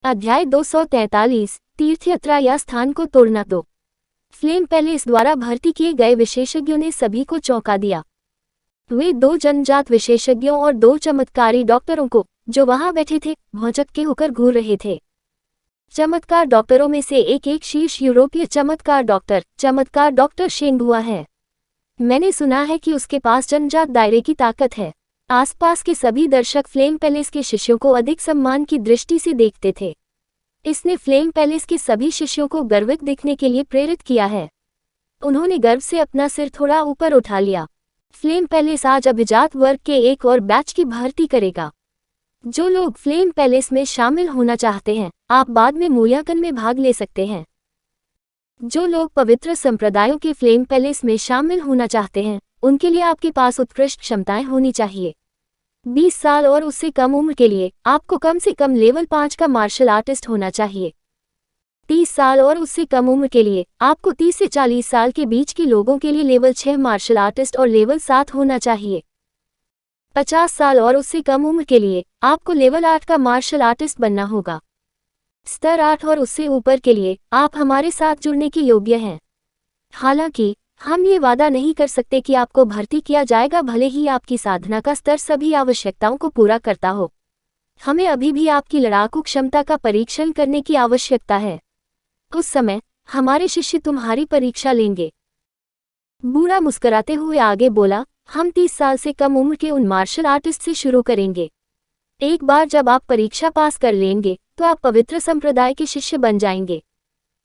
अध्याय 243 तीर्थयात्रा या स्थान को तोड़ना। दो फ्लेम पैलेस द्वारा भर्ती किए गए विशेषज्ञों ने सभी को चौंका दिया। वे दो जनजात विशेषज्ञों और दो चमत्कारी डॉक्टरों को, जो वहां बैठे थे, भौचक्के होकर घूर रहे थे। चमत्कार डॉक्टरों में से एक शीर्ष यूरोपीय चमत्कार डॉक्टर शेंगहुआ है। मैंने सुना है कि उसके पास जनजात दायरे की ताकत है। आसपास के सभी दर्शक फ्लेम पैलेस के शिष्यों को अधिक सम्मान की दृष्टि से देखते थे। इसने फ्लेम पैलेस के सभी शिष्यों को गर्वित दिखने के लिए प्रेरित किया है। उन्होंने गर्व से अपना सिर थोड़ा ऊपर उठा लिया। फ्लेम पैलेस आज अभिजात वर्ग के एक और बैच की भर्ती करेगा। जो लोग फ्लेम पैलेस में शामिल होना चाहते हैं, आप बाद में मूल्यांकन में भाग ले सकते हैं। जो लोग पवित्र संप्रदायों के फ्लेम पैलेस में शामिल होना चाहते हैं, उनके लिए आपके पास उत्कृष्ट क्षमताएं होनी चाहिए। 20 साल और उससे कम उम्र के लिए आपको कम से कम लेवल 5 का मार्शल आर्टिस्ट होना चाहिए। 30 साल और उससे कम उम्र के लिए आपको 30 से 40 साल के बीच के लोगों के लिए लेवल 6 मार्शल आर्टिस्ट और लेवल 7 होना चाहिए। 50 साल और उससे कम उम्र के लिए आपको लेवल 8 का मार्शल आर्टिस्ट बनना होगा। स्तर 8 और उससे ऊपर के लिए आप हमारे साथ जुड़ने के योग्य हैं। हालांकि हम ये वादा नहीं कर सकते कि आपको भर्ती किया जाएगा, भले ही आपकी साधना का स्तर सभी आवश्यकताओं को पूरा करता हो। हमें अभी भी आपकी लड़ाकू क्षमता का परीक्षण करने की आवश्यकता है। उस समय हमारे शिष्य तुम्हारी परीक्षा लेंगे। बूढ़ा मुस्कुराते हुए आगे बोला, हम 30 साल से कम उम्र के उन मार्शल आर्टिस्ट से शुरू करेंगे। एक बार जब आप परीक्षा पास कर लेंगे तो आप पवित्र संप्रदाय के शिष्य बन जाएंगे।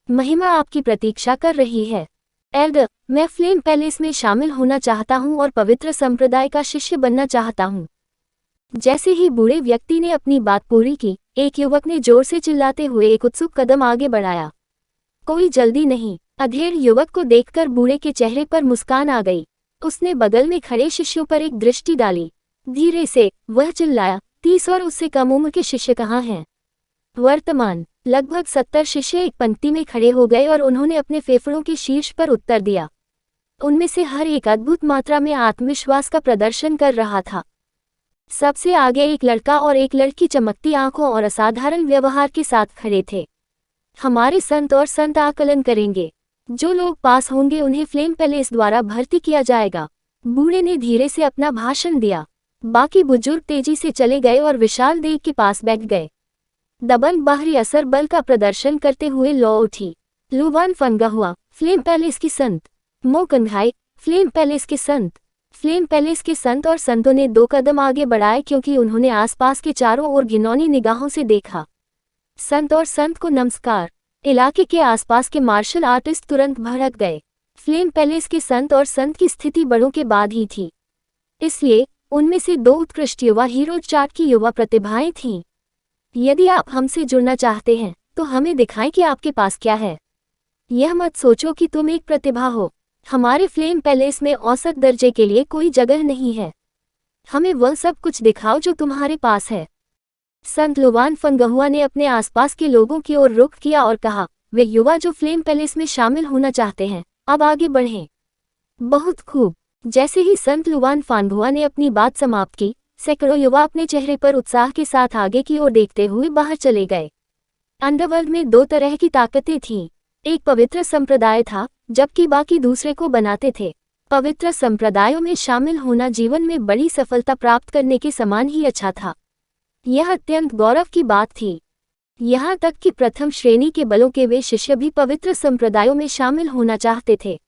महिमा आपकी प्रतीक्षा कर रही है। एल्डर, मैं फ्लेम पैलेस में शामिल होना चाहता हूं और पवित्र संप्रदाय का शिष्य बनना चाहता हूं। जैसे ही बूढ़े व्यक्ति ने अपनी बात पूरी की, एक युवक ने जोर से चिल्लाते हुए एक उत्सुक कदम आगे बढ़ाया। कोई जल्दी नहीं। अधेड़ युवक को देखकर बूढ़े के चेहरे पर मुस्कान आ गई। उसने बगल में खड़े शिष्यों पर एक दृष्टि डाली। धीरे से वह चिल्लाया, 30 और उससे कम उम्र के शिष्य कहाँ हैं? वर्तमान लगभग 70 शिष्य एक पंक्ति में खड़े हो गए और उन्होंने अपने फेफड़ों के शीर्ष पर उत्तर दिया। उनमें से हर एक अद्भुत मात्रा में आत्मविश्वास का प्रदर्शन कर रहा था। सबसे आगे एक लड़का और एक लड़की चमकती आंखों और असाधारण व्यवहार के साथ खड़े थे। हमारे संत और संत आकलन करेंगे। जो लोग पास होंगे उन्हें फ्लेम पैलेस द्वारा भर्ती किया जाएगा। बूढ़े ने धीरे से अपना भाषण दिया। बाकी बुजुर्ग तेजी से चले गए और विशाल देव के पास बैठ गए। दबंग बाहरी असर बल का प्रदर्शन करते हुए लौ उठी। लुवान फंगहुआ, फ्लेम पैलेस की संत। मो कंघाई, फ्लेम पैलेस के संत। फ्लेम पैलेस के संत और संतों ने 2 कदम आगे बढ़ाए क्योंकि उन्होंने आसपास के चारों ओर घिनौनी निगाहों से देखा। संत और संत को नमस्कार। इलाके के आसपास के मार्शल आर्टिस्ट तुरंत भड़क गए। फ्लेम पैलेस के संत और संत की स्थिति बड़ों के बाद ही थी, इसलिए उनमें से 2 उत्कृष्ट युवा हीरो चार्ट की युवा प्रतिभाएं थीं। यदि आप हमसे जुड़ना चाहते हैं तो हमें दिखाएं कि आपके पास क्या है। यह मत सोचो कि तुम एक प्रतिभा हो। हमारे फ्लेम पैलेस में औसत दर्जे के लिए कोई जगह नहीं है। हमें वह सब कुछ दिखाओ जो तुम्हारे पास है। संत लुवान फंगहुआ ने अपने आसपास के लोगों की ओर रुख किया और कहा, वे युवा जो फ्लेम पैलेस में शामिल होना चाहते हैं, अब आगे बढ़ें। बहुत खूब। जैसे ही संत लुवान फंगहुआ ने अपनी बात समाप्त की, सैकड़ों युवा अपने चेहरे पर उत्साह के साथ आगे की ओर देखते हुए बाहर चले गए। अंडरवर्ल्ड में 2 तरह की ताकतें थीं। एक पवित्र संप्रदाय था, जबकि बाकी दूसरे को बनाते थे। पवित्र संप्रदायों में शामिल होना जीवन में बड़ी सफलता प्राप्त करने के समान ही अच्छा था। यह अत्यंत गौरव की बात थी। यहाँ तक कि प्रथम श्रेणी के बलों के वे शिष्य भी पवित्र संप्रदायों में शामिल होना चाहते थे।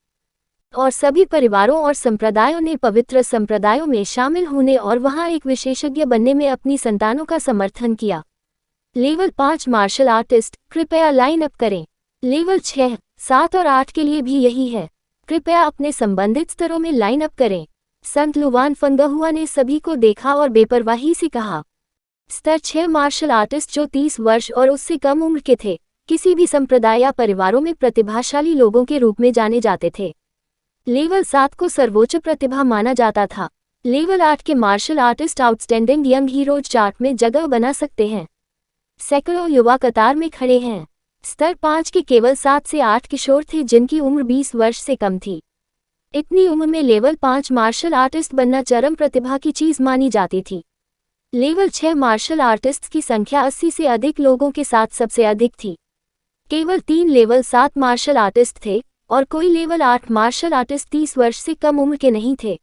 और सभी परिवारों और संप्रदायों ने पवित्र संप्रदायों में शामिल होने और वहां एक विशेषज्ञ बनने में अपनी संतानों का समर्थन किया। लेवल 5 मार्शल आर्टिस्ट, कृपया लाइन अप करें। लेवल 6, 7 और 8 के लिए भी यही है। कृपया अपने संबंधित स्तरों में लाइन अप करें। संत लुवान फंगहुआ ने सभी को देखा और बेपरवाही से कहा, स्तर 6 मार्शल आर्टिस्ट जो 30 वर्ष और उससे कम उम्र के थे, किसी भी संप्रदाय या परिवारों में प्रतिभाशाली लोगों के रूप में जाने जाते थे। लेवल 7 को सर्वोच्च प्रतिभा माना जाता था। लेवल 8 के martial artist outstanding young heroes chart में जगह बना सकते हैं। सैकड़ों युवा कतार में खड़े हैं। स्तर 5 के केवल 7 से 8 किशोर थे जिनकी उम्र 20 वर्ष से कम थी। इतनी उम्र में लेवल 5 मार्शल आर्टिस्ट बनना चरम प्रतिभा की चीज मानी जाती थी। लेवल 6 मार्शल आर्टिस्ट्स की संख्या 80 से अधिक लोगों के साथ सबसे अधिक थी। केवल 3 लेवल 7 मार्शल आर्टिस्ट थे और कोई लेवल 8 मार्शल आर्टिस्ट 30 वर्ष से कम उम्र के नहीं थे।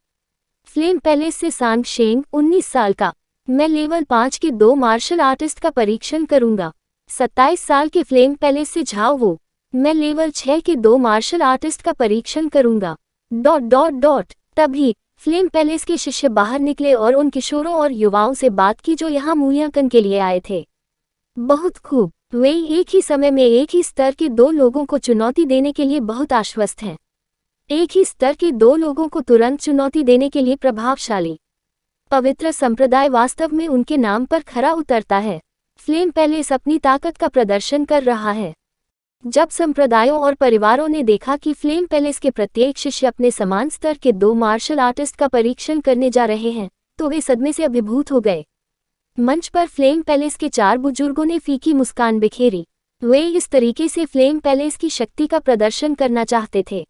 फ्लेम पैलेस से सांग शेंग 19 साल का, मैं लेवल 5 के 2 मार्शल आर्टिस्ट का परीक्षण करूंगा। 27 साल के फ्लेम पैलेस से झाओ वो, मैं लेवल 6 के 2 मार्शल आर्टिस्ट का परीक्षण करूंगा। ... तभी फ्लेम पैलेस के शिष्य बाहर निकले और उन किशोरों और युवाओं से बात की जो यहाँ मूल्यांकन के लिए आए थे। बहुत खूब, वे एक ही समय में एक ही स्तर के 2 लोगों को चुनौती देने के लिए बहुत आश्वस्त हैं। एक ही स्तर के 2 लोगों को तुरंत चुनौती देने के लिए प्रभावशाली। पवित्र संप्रदाय वास्तव में उनके नाम पर खरा उतरता है। फ्लेम पैलेस अपनी ताकत का प्रदर्शन कर रहा है। जब संप्रदायों और परिवारों ने देखा कि फ्लेम पैलेस के प्रत्येक शिष्य अपने समान स्तर के 2 मार्शल आर्टिस्ट का परीक्षण करने जा रहे हैं, तो वे सदमे से अभिभूत हो गए। मंच पर फ्लेम पैलेस के 4 बुजुर्गों ने फीकी मुस्कान बिखेरी। वे इस तरीके से फ्लेम पैलेस की शक्ति का प्रदर्शन करना चाहते थे।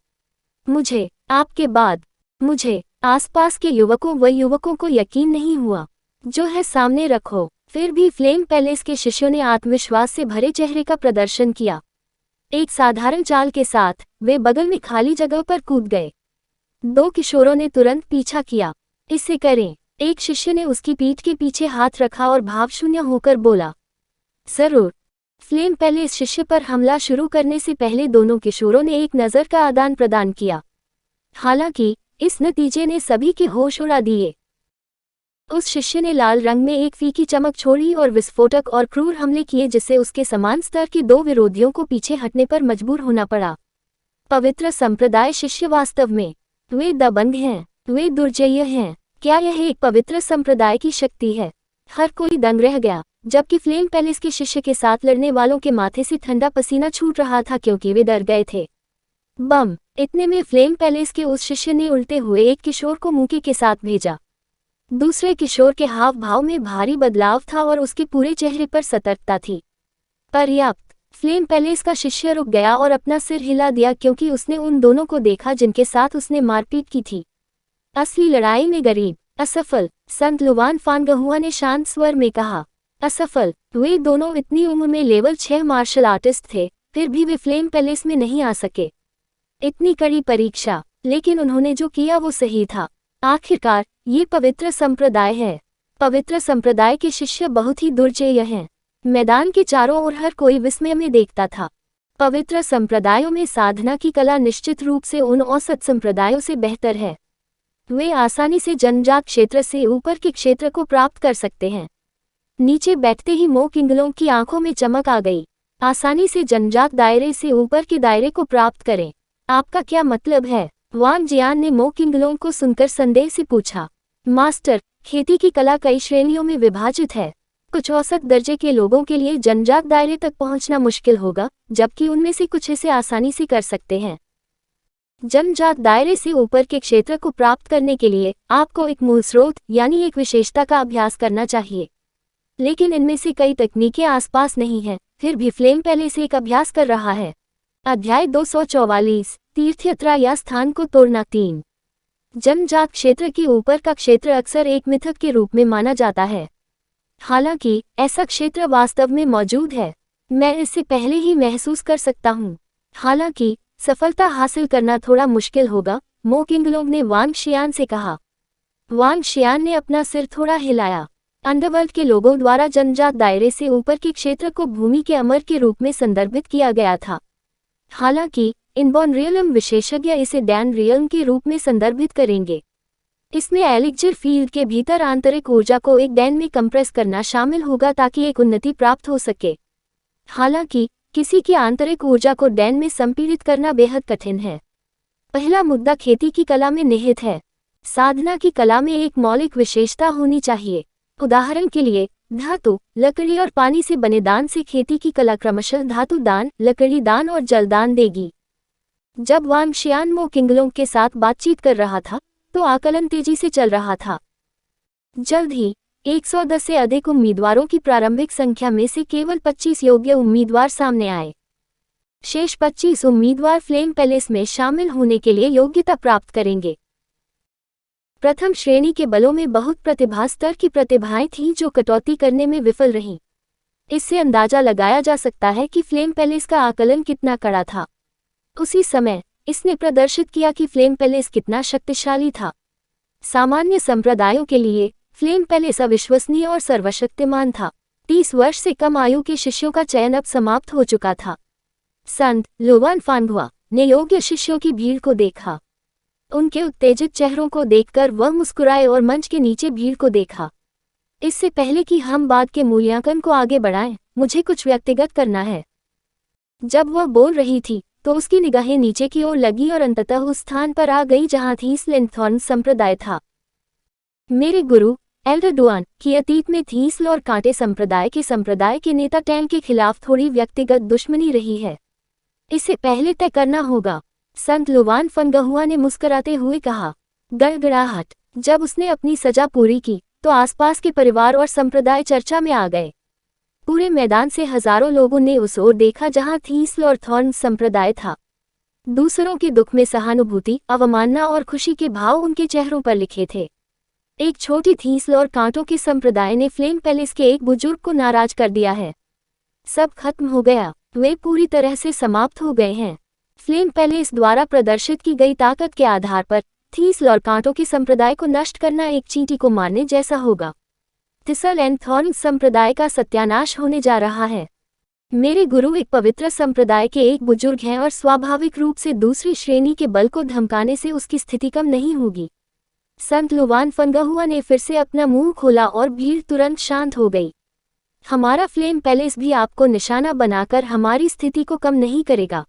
मुझे, आपके बाद, मुझे, आसपास के युवकों व युवकों को यकीन नहीं हुआ। जो है सामने रखो। फिर भी फ्लेम पैलेस के शिष्यों ने आत्मविश्वास से भरे चेहरे का प्रदर्शन किया। एक साधारण चाल के साथ वे बगल में खाली जगह पर कूद गए। 2 किशोरों ने तुरंत पीछा किया। इसे करें। एक शिष्य ने उसकी पीठ के पीछे हाथ रखा और भावशून्य होकर बोला, जरूर। फ्लेम पैलेस शिष्य पर हमला शुरू करने से पहले दोनों किशोरों ने एक नज़र का आदान प्रदान किया। हालांकि इस नतीजे ने सभी के होश उड़ा दिए। उस शिष्य ने लाल रंग में एक फीकी चमक छोड़ी और विस्फोटक और क्रूर हमले किए जिससे उसके समान स्तर के 2 विरोधियों को पीछे हटने पर मजबूर होना पड़ा। पवित्र संप्रदाय शिष्य वास्तव में वे दबंग हैं, वे दुर्जय हैं। क्या यह एक पवित्र संप्रदाय की शक्ति है? हर कोई दंग रह गया, जबकि फ्लेम पैलेस के शिष्य के साथ लड़ने वालों के माथे से ठंडा पसीना छूट रहा था क्योंकि वे डर गए थे। बम! इतने में फ्लेम पैलेस के उस शिष्य ने उल्टे हुए एक किशोर को मुक्के के साथ भेजा। दूसरे किशोर के हाव भाव में भारी बदलाव था और उसके पूरे चेहरे पर सतर्कता थी। पर्याप्त! फ्लेम पैलेस का शिष्य रुक गया और अपना सिर हिला दिया क्योंकि उसने उन दोनों को देखा जिनके साथ उसने मारपीट की थी। असली लड़ाई में गरीब, असफल, संत लुवान फानगहुआ ने शांत स्वर में कहा। असफल। वे दोनों इतनी उम्र में लेवल 6 मार्शल आर्टिस्ट थे, फिर भी वे फ्लेम पैलेस में नहीं आ सके। इतनी कड़ी परीक्षा, लेकिन उन्होंने जो किया वो सही था। आखिरकार ये पवित्र संप्रदाय है। पवित्र संप्रदाय के शिष्य बहुत ही दुर्जय हैं। मैदान के चारों ओर हर कोई विस्मय में देखता था। पवित्र संप्रदायों में साधना की कला निश्चित रूप से उन औसत संप्रदायों से बेहतर है। वे आसानी से जन्मजात क्षेत्र से ऊपर के क्षेत्र को प्राप्त कर सकते हैं। नीचे बैठते ही मो किंगलों की आंखों में चमक आ गई। आसानी से जन्मजात दायरे से ऊपर के दायरे को प्राप्त करें। आपका क्या मतलब है? वांग जियान ने मो किंगलों को सुनकर संदेह से पूछा। मास्टर, खेती की कला कई श्रेणियों में विभाजित है। कुछ औसत दर्जे के लोगों के लिए जन्मजात दायरे तक पहुंचना मुश्किल होगा, जबकि उनमें से कुछ इसे आसानी से कर सकते हैं। जन्मजात दायरे से ऊपर के क्षेत्र को प्राप्त करने के लिए आपको एक मूल स्रोत यानी एक विशेषता का अभ्यास करना चाहिए। लेकिन इनमें से कई तकनीकें आसपास नहीं हैं, फिर भी फ्लेम पैलेस एक अभ्यास कर रहा है। अध्याय 244, तीर्थयात्रा या स्थान को तोड़ना 3। जन्मजात क्षेत्र के ऊपर का क्षेत्र अक्सर एक मिथक के रूप में माना जाता है। हालांकि ऐसा क्षेत्र वास्तव में मौजूद है। मैं इसे पहले ही महसूस कर सकता हूँ। हालांकि सफलता हासिल करना थोड़ा मुश्किल होगा, मो किंगलोंग ने वांग शियान से कहा। वांग शियान ने अपना सिर थोड़ा हिलाया। अंडरवर्ल्ड के लोगों द्वारा जन्मजात दायरे से ऊपर के क्षेत्र को भूमि के अमर के रूप में संदर्भित किया गया था। हालांकि इनबॉर्न रियलम विशेषज्ञ इसे डैन रियलम के रूप में संदर्भित करेंगे। इसमें एलिक्जर फील्ड के भीतर आंतरिक ऊर्जा को एक डैन में कंप्रेस करना शामिल होगा ताकि एक उन्नति प्राप्त हो सके। हालांकि किसी की आंतरिक ऊर्जा को डैन में संपीड़ित करना बेहद कठिन है। पहला मुद्दा खेती की कला में निहित है। साधना की कला में एक मौलिक विशेषता होनी चाहिए। उदाहरण के लिए, धातु, लकड़ी और पानी से बने दान से खेती की कला क्रमशः धातु दान, लकड़ी दान और जल दान देगी। जब वांग शियान मो किंगलोंग के साथ बातचीत कर रहा था, तो आकलन तेजी से चल रहा था। जल्द ही 110 से अधिक उम्मीदवारों की प्रारंभिक संख्या में से केवल 25 योग्य उम्मीदवार सामने आए। शेष 25 उम्मीदवार फ्लेम पैलेस में शामिल होने के लिए योग्यता प्राप्त करेंगे। प्रथम श्रेणी के बलों में बहुत प्रतिभा स्तर की प्रतिभाएं थीं जो कटौती करने में विफल रहीं। इससे अंदाजा लगाया जा सकता है कि फ्लेम पैलेस का आकलन कितना कड़ा था। उसी समय इसने प्रदर्शित किया कि फ्लेम पैलेस कितना शक्तिशाली था। सामान्य संप्रदायों के लिए फ्लेम पैलेस अविश्वसनीय और सर्वशक्तिमान था। 30 वर्ष से कम आयु के शिष्यों का चयन अब समाप्त हो चुका था। संत लुवान फानगुआ ने योग्य शिष्यों की भीड़ को देखा। उनके उत्तेजित चेहरों को देखकर वह मुस्कुराए और मंच के नीचे भीड़ को देखा। इससे पहले कि हम बाद के मूल्यांकन को आगे बढ़ाएं, मुझे कुछ व्यक्तिगत करना है। जब वह बोल रही थी तो उसकी निगाहें नीचे की ओर लगी और अंततः उस स्थान पर आ गई जहां थीसलैंथॉर्न संप्रदाय था। मेरे गुरु एल्डर डुआन की अतीत में थीसल और कांटे संप्रदाय के नेता टैंग के खिलाफ थोड़ी व्यक्तिगत दुश्मनी रही है। इसे पहले तय करना होगा, संत लुवान फनगहुआ ने मुस्कुराते हुए कहा। गड़गड़ाहट। जब उसने अपनी सजा पूरी की तो आसपास के परिवार और संप्रदाय चर्चा में आ गए। पूरे मैदान से हजारों लोगों ने उस ओर देखा जहां थीसल और थॉर्न संप्रदाय था। दूसरों के दुख में सहानुभूति, अवमानना और खुशी के भाव उनके चेहरों पर लिखे थे। एक छोटी थीसल और कांटों के संप्रदाय ने फ्लेम पैलेस के एक बुजुर्ग को नाराज कर दिया है। सब खत्म हो गया, वे पूरी तरह से समाप्त हो गए हैं। फ्लेम पैलेस द्वारा प्रदर्शित की गई ताकत के आधार पर थीसल और कांटों के संप्रदाय को नष्ट करना एक चींटी को मारने जैसा होगा। थिसल एंड थॉर्न संप्रदाय का सत्यानाश होने जा रहा है। मेरे गुरु एक पवित्र संप्रदाय के एक बुजुर्ग हैं और स्वाभाविक रूप से दूसरी श्रेणी के बल को धमकाने से उसकी स्थिति कम नहीं होगी। संत लुवान फनगहुआ ने फिर से अपना मुंह खोला और भीड़ तुरंत शांत हो गई। हमारा फ्लेम पैलेस भी आपको निशाना बनाकर हमारी स्थिति को कम नहीं करेगा।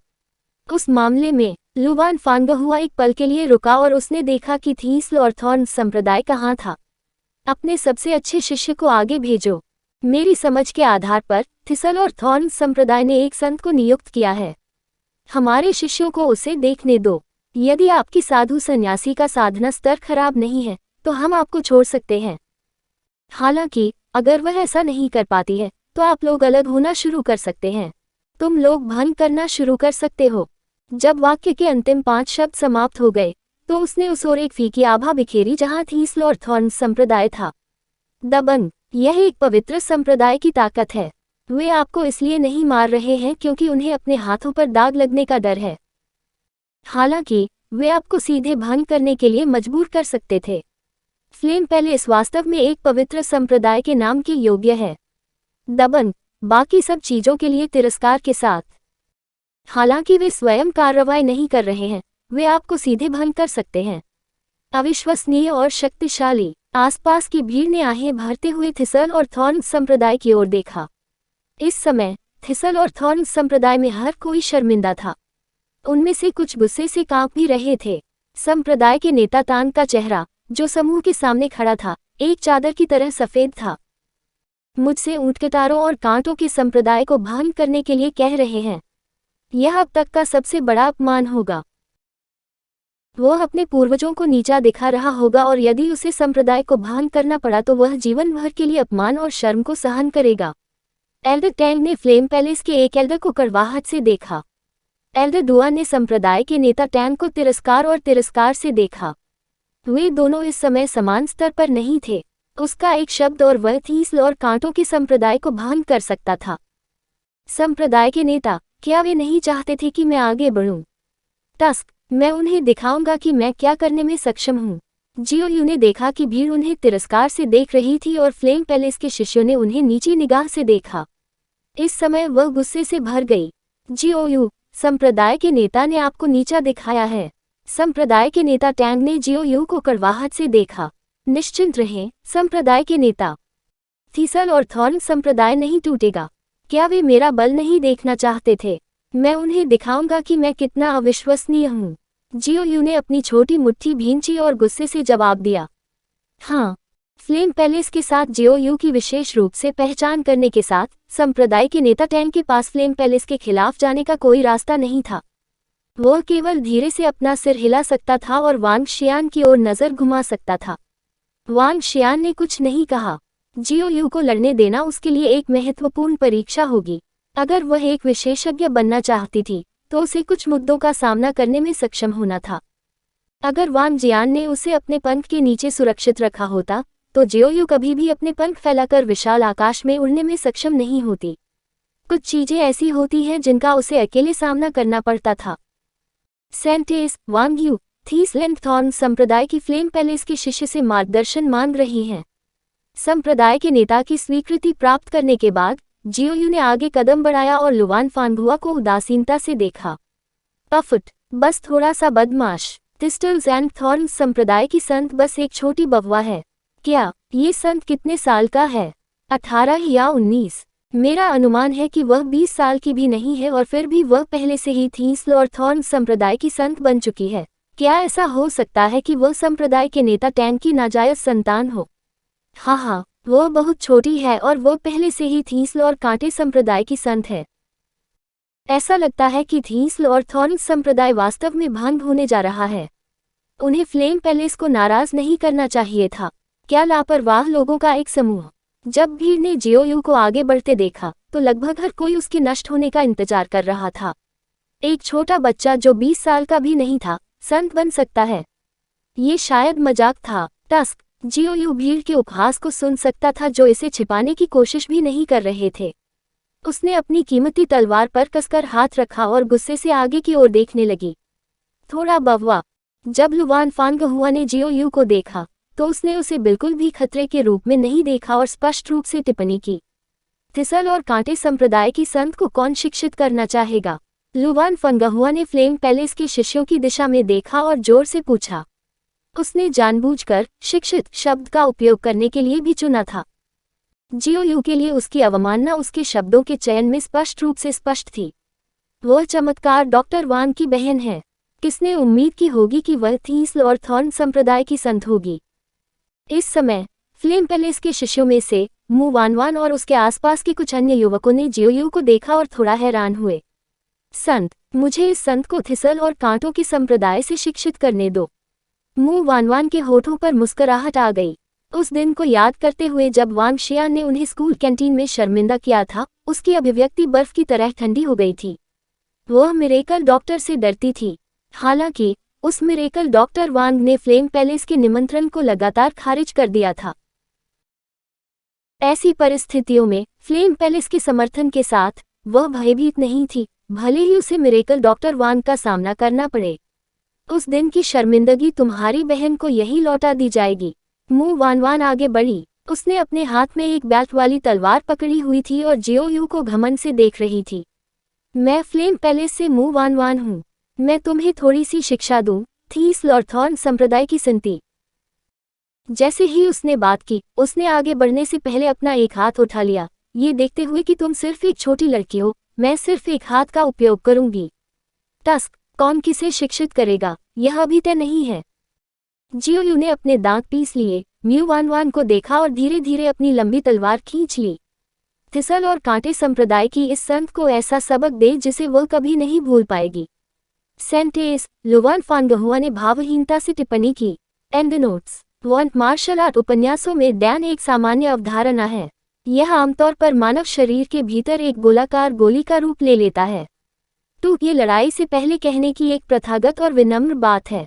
उस मामले में लुवान फानगहुआ एक पल के लिए रुका और उसने देखा कि थीसल और थॉर्न संप्रदाय कहाँ था। अपने सबसे अच्छे शिष्य को आगे भेजो। मेरी समझ के आधार पर थिसल और थॉर्न संप्रदाय ने एक संत को नियुक्त किया है। हमारे शिष्यों को उसे देखने दो। यदि आपकी साधु सन्यासी का साधना स्तर खराब नहीं है तो हम आपको छोड़ सकते हैं। हालांकि अगर वह ऐसा नहीं कर पाती है तो आप लोग अलग होना शुरू कर सकते हैं। तुम लोग भंग करना शुरू कर सकते हो। जब वाक्य के अंतिम 5 शब्द समाप्त हो गए तो उसने उस ओर एक फीकी आभा बिखेरी जहां थीसल और थॉर्न संप्रदाय था। दबंग। यह एक पवित्र संप्रदाय की ताकत है। वे आपको इसलिए नहीं मार रहे हैं क्योंकि उन्हें अपने हाथों पर दाग लगने का डर है। हालांकि वे आपको सीधे भंग करने के लिए मजबूर कर सकते थे। फ्लेम पैलेस वास्तव में एक पवित्र संप्रदाय के नाम के योग्य है। दबंग। बाकी सब चीजों के लिए तिरस्कार के साथ। हालांकि वे स्वयं कार्रवाई नहीं कर रहे हैं, वे आपको सीधे भंग कर सकते हैं। अविश्वसनीय और शक्तिशाली। आसपास की भीड़ ने आहें भरते हुए थिसल और थॉर्न संप्रदाय की ओर देखा। इस समय थिसल और थॉर्न संप्रदाय में हर कोई शर्मिंदा था। उनमें से कुछ गुस्से से कांप भी रहे थे। संप्रदाय के नेता तान का चेहरा, जो समूह के सामने खड़ा था, एक चादर की तरह सफेद था। मुझसे ऊंटकटारों और कांटों के संप्रदाय को भंग करने के लिए कह रहे हैं। यह अब तक का सबसे बड़ा अपमान होगा। वह अपने पूर्वजों को नीचा दिखा रहा होगा और यदि उसे संप्रदाय को भंग करना पड़ा तो वह जीवन भर के लिए अपमान और शर्म को सहन करेगा। एल्डर टैंग ने फ्लेम पैलेस के एक एल्डर को कड़वाहट से देखा। एल्डर डुआन ने संप्रदाय के नेता टैंग को तिरस्कार से देखा। वे दोनों इस समय समान स्तर पर नहीं थे। उसका एक शब्द और वह थीसल और कांटों के संप्रदाय को भंग कर सकता था। संप्रदाय के नेता, क्या वे नहीं चाहते थे कि मैं आगे बढ़ूं? टस्क, मैं उन्हें दिखाऊंगा कि मैं क्या करने में सक्षम हूं। जियोयू ने देखा कि भीड़ उन्हें तिरस्कार से देख रही थी और फ्लेम पैलेस के शिष्यों ने उन्हें नीची निगाह से देखा। इस समय वह गुस्से से भर गई। जियोयू, संप्रदाय के नेता ने आपको नीचा दिखाया है। संप्रदाय के नेता टैंग ने जियोयू को कड़वाहट से देखा। निश्चिंत रहें, संप्रदाय के नेता। थीसल और थॉर्न संप्रदाय नहीं टूटेगा। क्या वे मेरा बल नहीं देखना चाहते थे? मैं उन्हें दिखाऊंगा कि मैं कितना अविश्वसनीय हूँ। जियोयू ने अपनी छोटी मुट्ठी भींची और गुस्से से जवाब दिया। हाँ। फ्लेम पैलेस के साथ जियोयू की विशेष रूप से पहचान करने के साथ संप्रदाय के नेता टैंग के पास फ्लेम पैलेस के खिलाफ जाने का कोई रास्ता नहीं था। वह केवल धीरे से अपना सिर हिला सकता था और वांग शियान की ओर नजर घुमा सकता था। वांग शियान ने कुछ नहीं कहा। जियोयू को लड़ने देना उसके लिए एक महत्वपूर्ण परीक्षा होगी। अगर वह एक विशेषज्ञ बनना चाहती थी तो उसे कुछ मुद्दों का सामना करने में सक्षम होना था। अगर वांग जियान ने उसे अपने पंख के नीचे सुरक्षित रखा होता तो जियोयू कभी भी अपने पंख फैलाकर विशाल आकाश में उड़ने में सक्षम नहीं होती। कुछ चीजें ऐसी होती हैं जिनका उसे अकेले सामना करना पड़ता था। सेंटेस वांग यू थीस लैंथॉर्न संप्रदाय की फ्लेम पैलेस के शिष्य से मार्गदर्शन मांग रही हैं। संप्रदाय के नेता की स्वीकृति प्राप्त करने के बाद जियोयू ने आगे कदम बढ़ाया और लुवान फानगुआ को उदासीनता से देखा। पफुट, बस थोड़ा सा बदमाश। थिस्टल्स एंड थॉर्न्स संप्रदाय की संत बस एक छोटी बववा है। क्या ये संत कितने साल का है? 18 या 19? मेरा अनुमान है कि वह 20 साल की भी नहीं है और फिर भी वह पहले से ही थीस्ल और थॉर्न संप्रदाय की संत बन चुकी है। क्या ऐसा हो सकता है कि वह संप्रदाय के नेता टैंग की नाजायज संतान हो? हाँ, वह बहुत छोटी है और वह पहले से ही थीस्ल और कांटे संप्रदाय की संत है। ऐसा लगता है कि थीस्ल और थॉर्न संप्रदाय वास्तव में भंग होने जा रहा है। उन्हें फ्लेम पैलेस को नाराज नहीं करना चाहिए था। क्या लापरवाह लोगों का एक समूह। जब भीड़ ने जियोयू को आगे बढ़ते देखा तो लगभग हर कोई उसके नष्ट होने का इंतजार कर रहा था। एक छोटा बच्चा जो 20 साल का भी नहीं था संत बन सकता है। ये शायद मजाक था। टस्क, जियोयू भीड़ के उपहास को सुन सकता था जो इसे छिपाने की कोशिश भी नहीं कर रहे थे। उसने अपनी कीमती तलवार पर कसकर हाथ रखा और गुस्से से आगे की ओर देखने लगी। थोड़ा बववा। जब लुवान फानगहुआ ने जियोयू को देखा तो उसने उसे बिल्कुल भी खतरे के रूप में नहीं देखा और स्पष्ट रूप से टिप्पणी की। थिसल और कांटे संप्रदाय की संत को कौन शिक्षित करना चाहेगा? लुवान फानगहुआ ने फ्लेम पैलेस के शिष्यों की दिशा में देखा और जोर से पूछा। उसने जानबूझकर शिक्षित शब्द का उपयोग करने के लिए भी चुना था। जियोयू के लिए उसकी अवमानना उसके शब्दों के चयन में स्पष्ट रूप से स्पष्ट थी। वह चमत्कार डॉक्टर वांग की बहन है। किसने उम्मीद की होगी कि वह थीस्ल और थॉर्न संप्रदाय की संत होगी? इस समय फ्लेम पैलेस के शिष्यों में से मू वानवान और उसके आसपास के कुछ अन्य युवकों ने जियोयू को देखा और थोड़ा हैरान हुए। संत, मुझे इस संत को थिसल और कांटों के संप्रदाय से शिक्षित करने दो। मू वानवान के होठों पर मुस्कुराहट आ गई। उस दिन को याद करते हुए जब वांग शियान ने उन्हें स्कूल कैंटीन में शर्मिंदा किया था, उसकी अभिव्यक्ति बर्फ की तरह ठंडी हो गई थी। वह मिरेकल डॉक्टर से डरती थी। हालांकि उस मिरेकल डॉक्टर वांग ने फ्लेम पैलेस के निमंत्रण को लगातार खारिज कर दिया था। ऐसी परिस्थितियों में फ्लेम पैलेस के समर्थन के साथ वह भयभीत नहीं थी, भले ही उसे मिरेकल डॉक्टर वांग का सामना करना पड़े। उस दिन की शर्मिंदगी तुम्हारी बहन को यही लौटा दी जाएगी। मू वानवान आगे बढ़ी। उसने अपने हाथ में एक बेल्ट वाली तलवार पकड़ी हुई थी और जियोयू को घमंड से देख रही थी। मैं फ्लेम पैलेस से मू वानवान हूँ। मैं तुम्हें थोड़ी सी शिक्षा दूं, थीस्ल और थॉर्न संप्रदाय की संति। जैसे ही उसने बात की, उसने आगे बढ़ने से पहले अपना एक हाथ उठा लिया। ये देखते हुए कि तुम सिर्फ एक छोटी लड़की हो, मैं सिर्फ एक हाथ का उपयोग करूंगी। टस्क, कौन किसे शिक्षित करेगा यह अभी तय नहीं है। जियोयू ने अपने दांत पीस लिए, म्यू वानवान को देखा और धीरे धीरे अपनी लंबी तलवार खींच ली। थिसल और कांटे संप्रदाय की इस संत को ऐसा सबक दे जिसे वह कभी नहीं भूल पाएगी। सेंटेस, लुवान फानगहुआ ने भावहीनता से टिप्पणी की। And notes, want martial art उपन्यासों में डैन एक सामान्य अवधारणा है। यह आमतौर पर मानव शरीर के भीतर एक गोलाकार गोली का रूप ले लेता है। तो ये लड़ाई से पहले कहने की एक प्रथागत और विनम्र बात है।